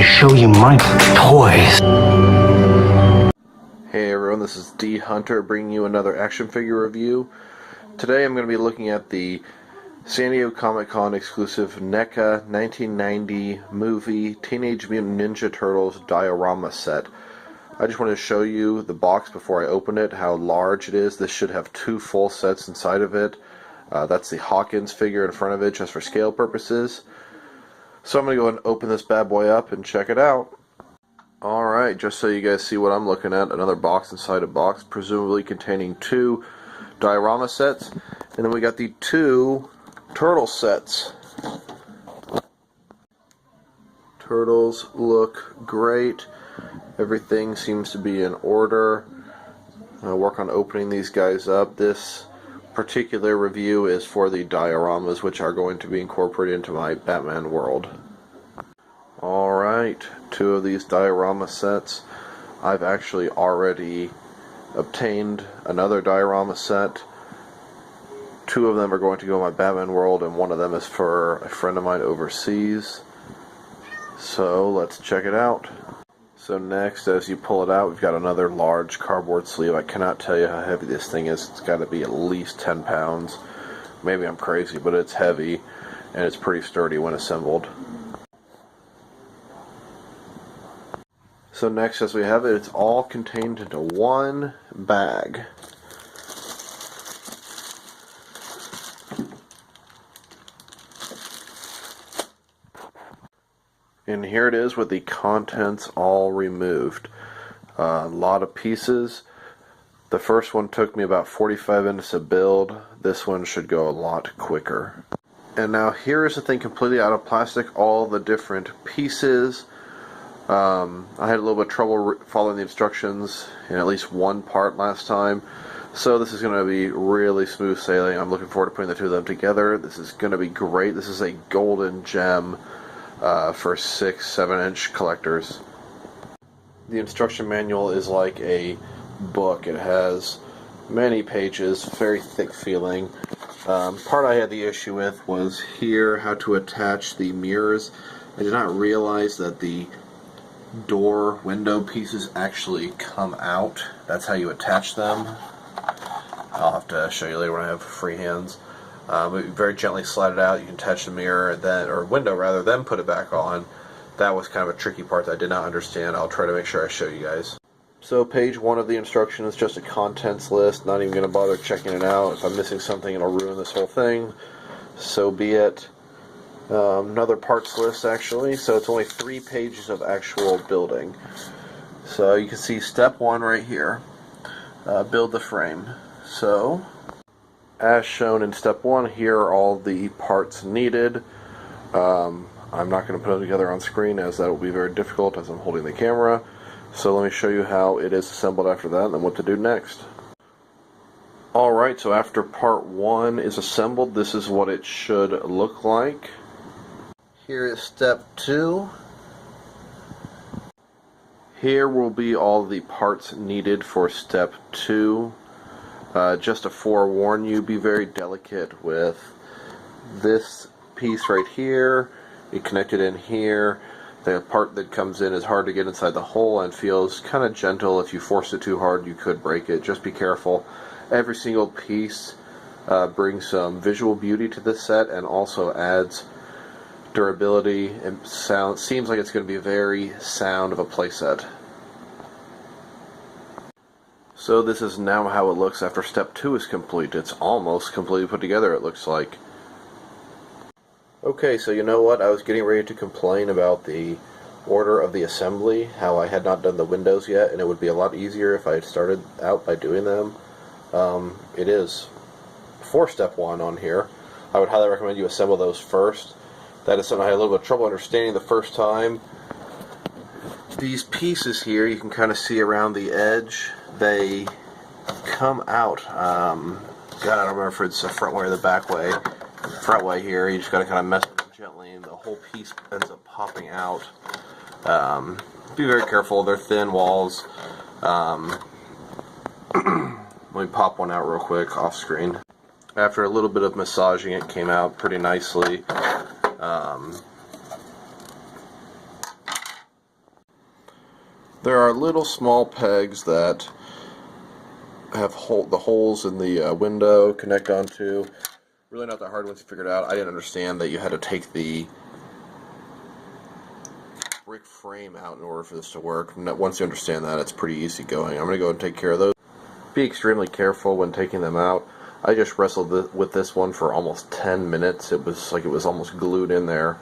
show you my toys. Hey everyone, this is D Hunter bringing you another action figure review. Today I'm going to be looking at the San Diego Comic-Con exclusive Neca 1990 movie Teenage Mutant Ninja Turtles diorama set. I just wanted to show you the box before I open it, how large it is. This should have 2 full sets inside of it. That's the Hawkins figure in front of it just for scale purposes. So I'm going to go ahead and open this bad boy up and check it out. Alright, just so you guys see what I'm looking at, another box inside a box, presumably containing 2 diorama sets. And then we got the 2 turtle sets. Turtles look great. Everything seems to be in order. I'll work on opening these guys up. This particular review is for the dioramas, which are going to be incorporated into my Batman world. Alright, 2 of these diorama sets. I've actually already obtained another diorama set. 2 of them are going to go in my Batman world, and 1 of them is for a friend of mine overseas. So let's check it out. So next, as you pull it out, we've got another large cardboard sleeve. I cannot tell you how heavy this thing is. It's got to be at least 10 pounds. Maybe I'm crazy, but it's heavy, and it's pretty sturdy when assembled. So next, as we have it, it's all contained into one bag. And here it is with the contents all removed. A lot of pieces. The first one took me about 45 minutes to build. This one should go a lot quicker. And now here is the thing completely out of plastic, all the different pieces. I had a little bit of trouble following the instructions in at least one part last time. So this is going to be really smooth sailing. I'm looking forward to putting the 2 of them together. This is going to be great. This is a golden gem for 6-7 inch collectors. The instruction manual is like a book. It has many pages, very thick feeling. Part I had the issue with was here, how to attach the mirrors. I did not realize that the door window pieces actually come out. That's how you attach them. I'll have to show you later when I have free hands. But you very gently slide it out. You can attach the mirror, then, or window rather, then put it back on. That was kind of a tricky part that I did not understand. I'll try to make sure I show you guys. So page 1 of the instruction is just a contents list. Not even going to bother checking it out. If I'm missing something, it'll ruin this whole thing. So be it. Another parts list actually. So it's only 3 pages of actual building. So you can see step 1 right here. Build the frame. So as shown in step 1, here are all the parts needed. I'm not going to put them together on screen as that will be very difficult as I'm holding the camera. So let me show you how it is assembled after that and then what to do next. Alright, so after part 1 is assembled, this is what it should look like. Here is step 2. Here will be all the parts needed for step 2. Just to forewarn you, be very delicate with this piece right here. You connect it in here. The part that comes in is hard to get inside the hole and feels kind of gentle. If you force it too hard, you could break it. Just be careful. Every single piece brings some visual beauty to this set and also adds durability and sound. Seems like it's going to be very sound of a playset. So this is now how it looks after step 2 is complete. It's almost completely put together, it looks like. Okay, so you know what? I was getting ready to complain about the order of the assembly, how I had not done the windows yet, and it would be a lot easier if I had started out by doing them. It is for step 1 on here. I would highly recommend you assemble those first. That is something I had a little bit of trouble understanding the first time. These pieces here, you can kind of see around the edge, they come out. God, I don't remember if it's the front way or the back way. The front way here, you just got to kind of mess with them gently, and the whole piece ends up popping out. Be very careful. They're thin walls. Let me pop one out real quick off screen. After a little bit of massaging, it came out pretty nicely. There are little small pegs that have the holes in the window connect onto. Really not that hard once you figure it out. I didn't understand that you had to take the brick frame out in order for this to work. Once you understand that, it's pretty easy going. I'm going to go and take care of those. Be extremely careful when taking them out. I just wrestled with this one for almost 10 minutes. It was like it was almost glued in there.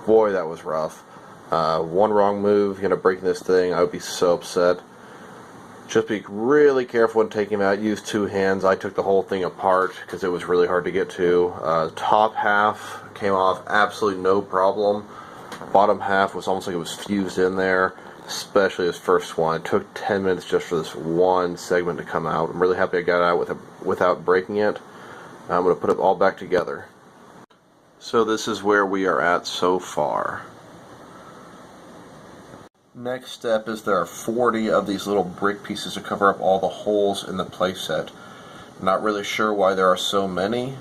Boy, that was rough. One wrong move, you're going to break this thing, I would be so upset. Just be really careful when taking them out. Use 2 hands. I took the whole thing apart because it was really hard to get to. Top half came off absolutely no problem. Bottom half was almost like it was fused in there, especially this first one. It took 10 minutes just for this one segment to come out. I'm really happy I got it out without breaking it. I'm going to put it all back together. So this is where we are at so far. Next step is there are 40 of these little brick pieces to cover up all the holes in the playset. Not really sure why there are so many.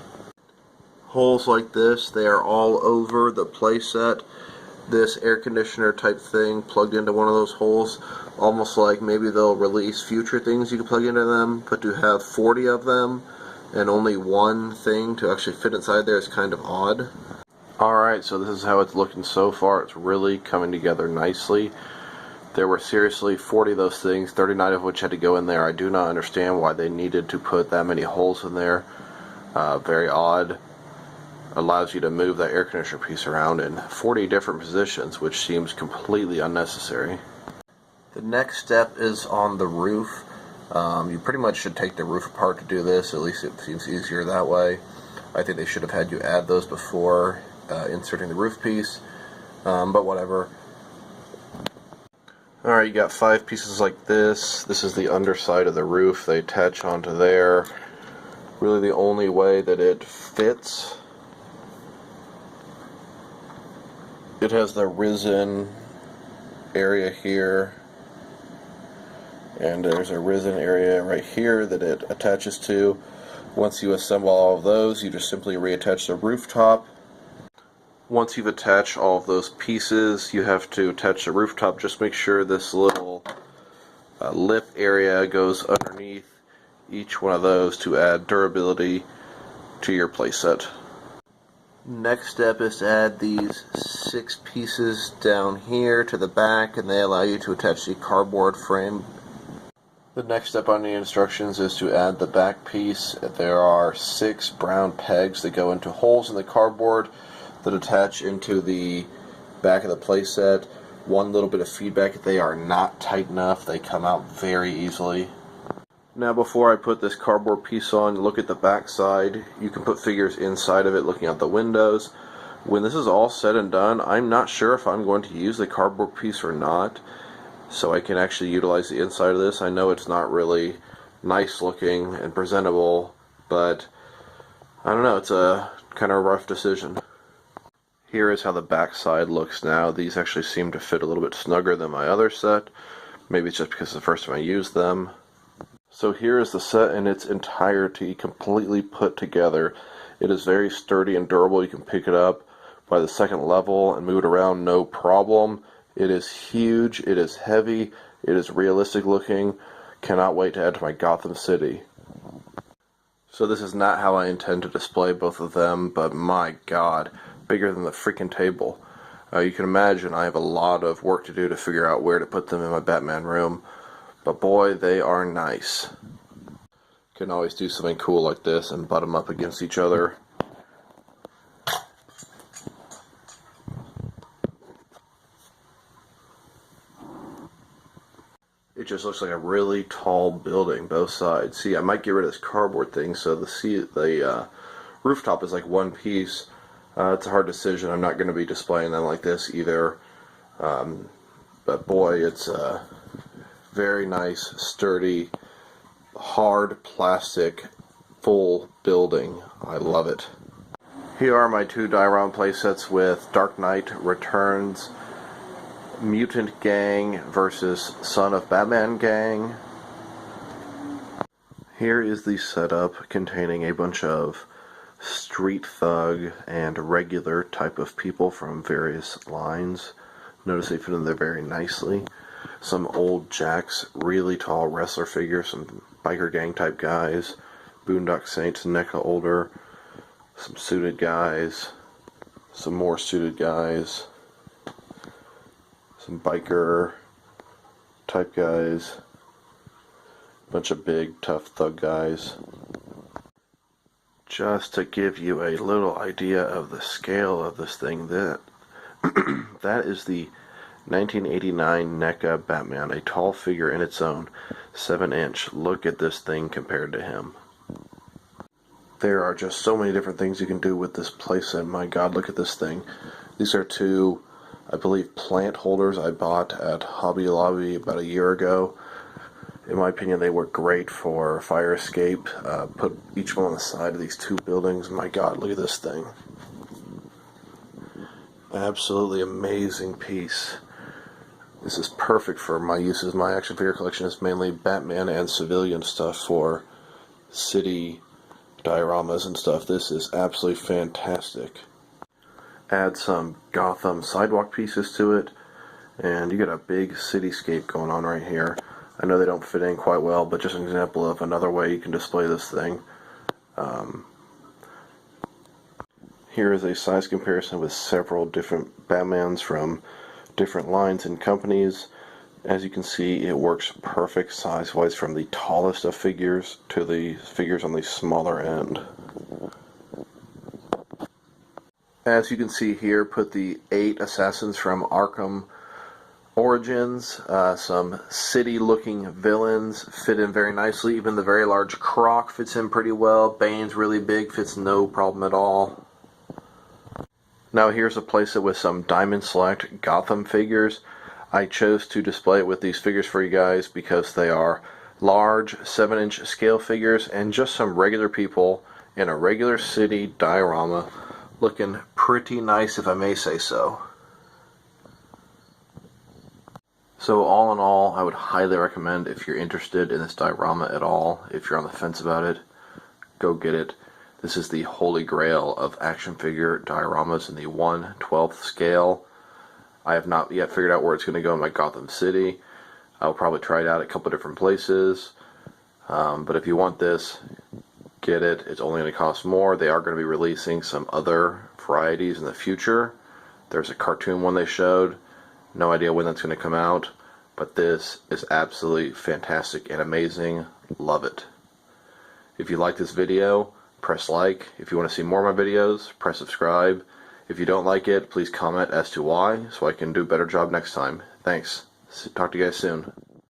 Holes like this, they are all over the playset. This air conditioner type thing plugged into one of those holes, almost like maybe they'll release future things you can plug into them, but to have 40 of them and only one thing to actually fit inside there is kind of odd. Alright, so this is how it's looking so far. It's really coming together nicely. There were seriously 40 of those things, 39 of which had to go in there. I do not understand why they needed to put that many holes in there. Very odd. Allows you to move that air conditioner piece around in 40 different positions, which seems completely unnecessary. The next step is on the roof. You pretty much should take the roof apart to do this. At least it seems easier that way. I think they should have had you add those before inserting the roof piece, but whatever. Alright, you got 5 pieces like this. This is the underside of the roof. They attach onto there. Really the only way that it fits. It has the risen area here, and there's a risen area right here that it attaches to. Once you assemble all of those, you just simply reattach the rooftop. Once you've attached all of those pieces, you have to attach the rooftop. Just make sure this little lip area goes underneath each one of those to add durability to your playset. Next step is to add these 6 pieces down here to the back, and they allow you to attach the cardboard frame. The next step on the instructions is to add the back piece. There are 6 brown pegs that go into holes in the cardboard that attach into the back of the playset. One little bit of feedback: if they are not tight enough, they come out very easily. Now before I put this cardboard piece on, look at the back side. You can put figures inside of it looking out the windows. When this is all said and done, I'm not sure if I'm going to use the cardboard piece or not, so I can actually utilize the inside of this. I know it's not really nice looking and presentable, but I don't know, it's a kind of a rough decision. Here is how the back side looks now. These actually seem to fit a little bit snugger than my other set. Maybe it's just because it's the first time I used them. So here is the set in its entirety, completely put together. It is very sturdy and durable. You can pick it up by the second level and move it around no problem. It is huge, it is heavy, it is realistic looking. Cannot wait to add to my Gotham City. So this is not how I intend to display both of them, but my god, bigger than the freaking table. You can imagine I have a lot of work to do to figure out where to put them in my Batman room, but boy, they are nice. Can always do something cool like this and butt them up against each other. It just looks like a really tall building, both sides. See, I might get rid of this cardboard thing, so the rooftop is like one piece. It's a hard decision. I'm not going to be displaying them like this either. But boy, it's a very nice, sturdy, hard plastic, full building. I love it. Here are my 2 Diorama playsets with Dark Knight Returns, Mutant Gang versus Son of Batman Gang. Here is the setup containing a bunch of street thug and regular type of people from various lines. Notice they fit in there very nicely. some old Jacks, really tall wrestler figures, some biker gang type guys, Boondock Saints, Neca older, some suited guys, some more suited guys, some biker type guys, bunch of big tough thug guys. Just to give you a little idea of the scale of this thing, that is the 1989 NECA Batman, a tall figure in its own, 7-inch. Look at this thing compared to him. There are just so many different things you can do with this playset. My God, look at this thing. These are two, I believe, plant holders I bought at Hobby Lobby about a year ago. In my opinion, they work great for fire escape. Put each one on the side of these two buildings. My God, look at this thing. Absolutely amazing piece. This is perfect for my uses. My action figure collection is mainly Batman and civilian stuff for city dioramas and stuff. This is absolutely fantastic. Add some Gotham sidewalk pieces to it, and you got a big cityscape going on right here. I know they don't fit in quite well, but just an example of another way you can display this thing. Here is a size comparison with several different Batmans from different lines and companies. As you can see, it works perfect size-wise from the tallest of figures to the figures on the smaller end. As you can see here, put the 8 assassins from Arkham Origins, some city-looking villains fit in very nicely. Even the very large Croc fits in pretty well. Bane's really big, fits no problem at all. Now here's a playset with some Diamond Select Gotham figures. I chose to display it with these figures for you guys because they are large 7-inch scale figures and just some regular people in a regular city diorama, looking pretty nice if I may say so. So all in all, I would highly recommend, if you're interested in this diorama at all, if you're on the fence about it, go get it. This is the holy grail of action figure dioramas in the 1/12 scale. I have not yet figured out where it's going to go in my Gotham City. I'll probably try it out at a couple different places. But if you want this, get it. It's only going to cost more. They are going to be releasing some other varieties in the future. There's a cartoon one they showed. No idea when that's going to come out. But this is absolutely fantastic and amazing. Love it. If you like this video, press like. If you want to see more of my videos, press subscribe. If you don't like it, please comment as to why, so I can do a better job next time. Thanks. Talk to you guys soon.